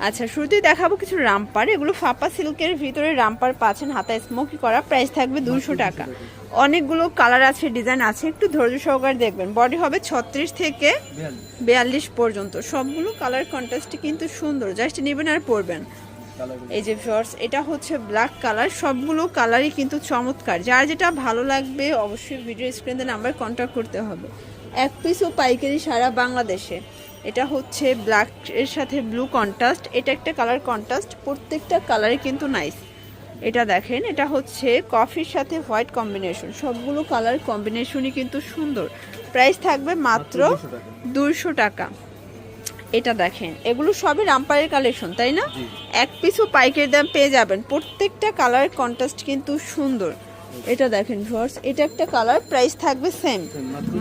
আচ্ছা শুরুতেই দেখাবো কিছু রামপার, এগুলো ফাপা সিল্কের ভিতরে রামপার পাচ্ছেন, হাতায় স্মোকি করা, প্রাইস থাকবে 200 টাকা। অনেকগুলো কালার আছে, ডিজাইন আছে, একটু ধৈর্য সহকারে দেখবেন। বডি হবে 36 থেকে 42 পর্যন্ত, সবগুলো কালার কন্ট্রাস্টে কিন্তু সুন্দর, জাস্ট নেবেন আর পরবেন। এই যে ভিউয়ার্স, এটা হচ্ছে ব্ল্যাক কালার, সবগুলো কালারই কিন্তু চমৎকার। যার যেটা ভালো লাগবে অবশ্যই ভিডিও স্ক্রিনে নাম্বার কন্ট্যাক্ট করতে হবে। এক পিসও পাইকারি সারা বাংলাদেশে। এটা হচ্ছে ব্ল্যাক এর সাথে ব্লু কন্ট্রাস্ট, এটা একটা কালার কন্ট্রাস্ট, প্রত্যেকটা কালারই কিন্তু নাইস। এটা দেখেন, এটা হচ্ছে কফির সাথে হোয়াইট কম্বিনেশন, সবগুলো কালার কম্বিনেশনই কিন্তু সুন্দর। প্রাইস থাকবে মাত্র 200 টাকা। এটা দেখেন, এগুলো সবই রামপারের কালেকশন, তাই না? এক পিসও পাইকারি দাম পেয়ে যাবেন, প্রত্যেকটা কালার কন্ট্রাস্ট কিন্তু সুন্দর। এটা দেখেন ভিউয়ার্স, এটা একটা কালার, প্রাইস থাকবে সেম,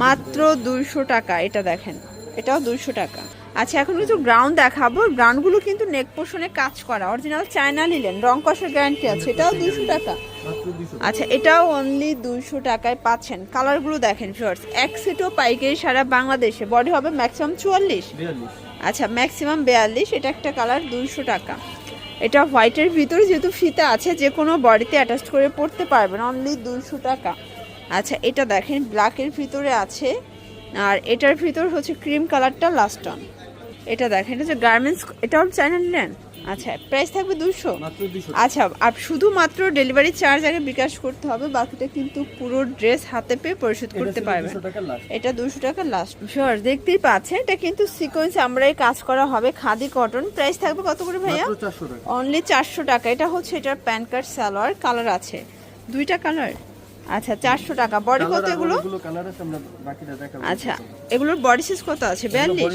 মাত্র 200 টাকা। এটা দেখেন, এটাও 200 টাকা। আচ্ছা এখন কিছু গ্রাউন্ড দেখাবো, গ্রাউন্ডগুলো কিন্তু নেক পোর্শনে কাজ করা, অরিজিনাল চায়না লিলেন, রং কষের গ্যারান্টি আছে, এটাও 200 টাকা। আচ্ছা এটাও অনলি 200 টাকায় পাচ্ছেন। কালারগুলো দেখেন ভিউয়ার্স, এক সেটও পাইকারি সারা বাংলাদেশে। বডি হবে ম্যাক্সিমাম 44, আচ্ছা ম্যাক্সিমাম 42। এটা একটা কালার 200 টাকা। এটা হোয়াইটের ভিতরে যেহেতু ফিতা আছে, যে কোনো বডিতে অ্যাটাচ করে পরতে পারবেন, অনলি 200 টাকা। আচ্ছা এটা দেখেন, ব্ল্যাকের ভিতরে আছে, আর এটার ভিতর হচ্ছে ক্রিম কালারটা লাস্ট অন। এটা দেখেন, এটা হচ্ছে গার্মেন্টস, এটাও চায়না নিলেন। আচ্ছা প্রাইস থাকবে 200। আচ্ছা আর শুধুমাত্র ডেলিভারি চার্জ আগে বিকাশ করতে হবে, বাকিটা কিন্তু পুরো ড্রেস হাতে পেয়ে পরিশোধ করতে পারবেন। এটা 200 টাকা লাস্ট। শিওর দেখতেই পাচ্ছেন, এটা কিন্তু সিকোয়েন্স আমরাই কাজ করা হবে, খাদি কটন। প্রাইস থাকবে কত করে ভাইয়া? অনলি 400 টাকা। এটা হচ্ছে এটার প্যান্ট কাট সালোয়ার, কালার আছে দুইটা কালার। আচ্ছা 400 টাকা। বডি কত এগুলো? আচ্ছা এগুলোর বডি সাইজ কত আছে? 42।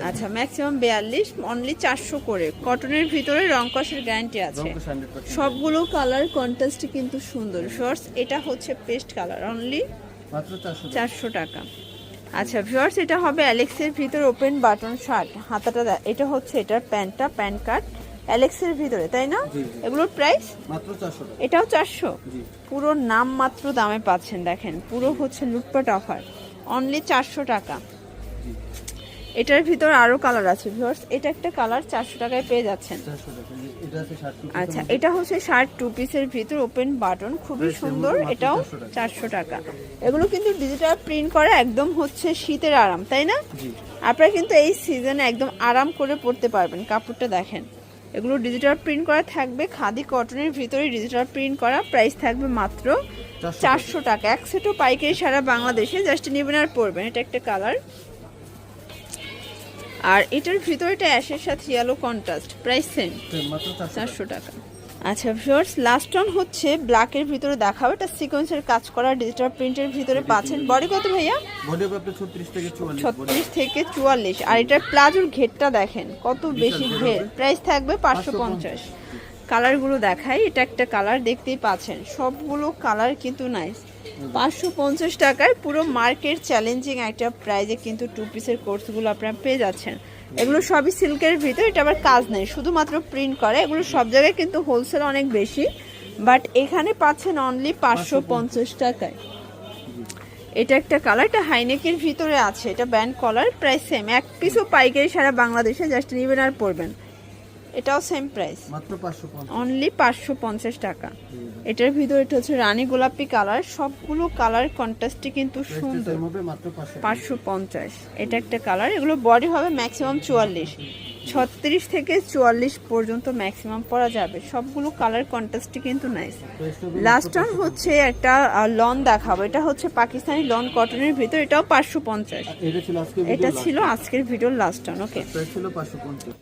আচ্ছা ম্যাক্সিমাম 42, অনলি 400 করে। কটনের ভিতরে রং কষের গ্যারান্টি আছে, সবগুলো কালার কন্ট্রাস্ট কিন্তু সুন্দর। শর্টস এটা হচ্ছে পেস্ট কালার, অনলি 400 টাকা। আচ্ছা ভিউয়ার্স, এটা হবে অ্যালেক্সের ভিতরে ওপেন বাটন শার্ট, হাতাটা এটা হচ্ছে এটার প্যান্টটা, প্যান্ট কাট অ্যালেক্সের ভিতরে, তাই না? এগুলোর প্রাইস মাত্র 400 টাকা। এটাও 400, পুরো নাম মাত্র দামে পাচ্ছেন। দেখেন পুরো হচ্ছে লুটপাট অফার, অনলি 400 টাকা। এটার ভিতর আরো কালার আছে ভিউয়ার্স, এটা একটা কালার 400 টাকায় পেয়ে যাচ্ছেন। আচ্ছা এটা হচ্ছে শার্ট টু পিসের ভিতর ওপেন বাটন, খুবই সুন্দর, এটাও 400 টাকা। এগুলো কিন্তু ডিজিটাল প্রিন্ট করা, একদম হচ্ছে শীতের আরাম, তাই না? আপনারা কিন্তু এই সিজনে একদম আরাম করে পরতে পারবেন। কাপড়টা দেখেন, এগুলো ডিজিটাল প্রিন্ট করা থাকবে, খাদি কটনের ভিতরে ডিজিটাল প্রিন্ট করা। প্রাইস থাকবে মাত্র 400 টাকা। এক সেটও পাইকারি সারা বাংলাদেশে, জাস্ট নেবেন আর পরবেন। এটা একটা কালার, আর এটার ভিতরে এটা অ্যাশের সাথে ইয়েলো কন্ট্রাস্ট, প্রাইস সেম, মাত্র 400 টাকা। আচ্ছা ভিউয়ার্স, লাস্ট অন হচ্ছে ব্ল্যাকের ভিতরে দেখাবো, এটা সিকোয়েন্সের কাজ করা ডিজিটাল প্রিন্টের ভিতরে পাচ্ছেন। বডি কত ভাইয়া? বডি আপনাদের 36 থেকে 44। আর এটার প্লাজোর ঘেরটা দেখেন কত বেশি ঘের। প্রাইস থাকবে 550। কালারগুলো দেখাই, এটা একটা কালার দেখতেই পাচ্ছেন, সবগুলো কালার কিন্তু নাইস। 550 টাকায় পুরো মার্কেট চ্যালেঞ্জিং একটা প্রাইজে কিন্তু টু পিসের কোর্সগুলো আপনারা পেয়ে যাচ্ছেন। এগুলো সবই সিল্কের ভিতর, এটা আবার কাজ নেই, শুধুমাত্র প্রিন্ট করে। এগুলো সব জায়গায় কিন্তু হোলসেল অনেক বেশি, বাট এখানে পাচ্ছেন অনলি 550 টাকায়। এটা একটা কালার, এটা হাইনেকের ভিতরে আছে, এটা ব্যান্ড কলার, প্রাইস সেম। এক পিসও পাইকারি সারা বাংলাদেশে, জাস্ট নেবেন আর পরবেন। এটাও সেম প্রাইস, মাত্র 550, অনলি 550 টাকা। এটার ভিতরে এটা হচ্ছে রানী গোলাপি কালার, সবগুলো কালার কন্ট্রাস্টে কিন্তু সুন্দর, 550। এটা একটা কালার, এগুলো বডি হবে ম্যাক্সিমাম 44, 36 থেকে 44 পর্যন্ত ম্যাক্সিমাম পরা যাবে। সবগুলো কালার কন্ট্রাস্টে কিন্তু নাইস। লাস্ট অন হচ্ছে একটা লন দেখাবো, এটা হচ্ছে পাকিস্তানি লন কটনের ভিতর, এটাও 550। এটা ছিল আজকের ভিডিওর লাস্ট অন। ওকে।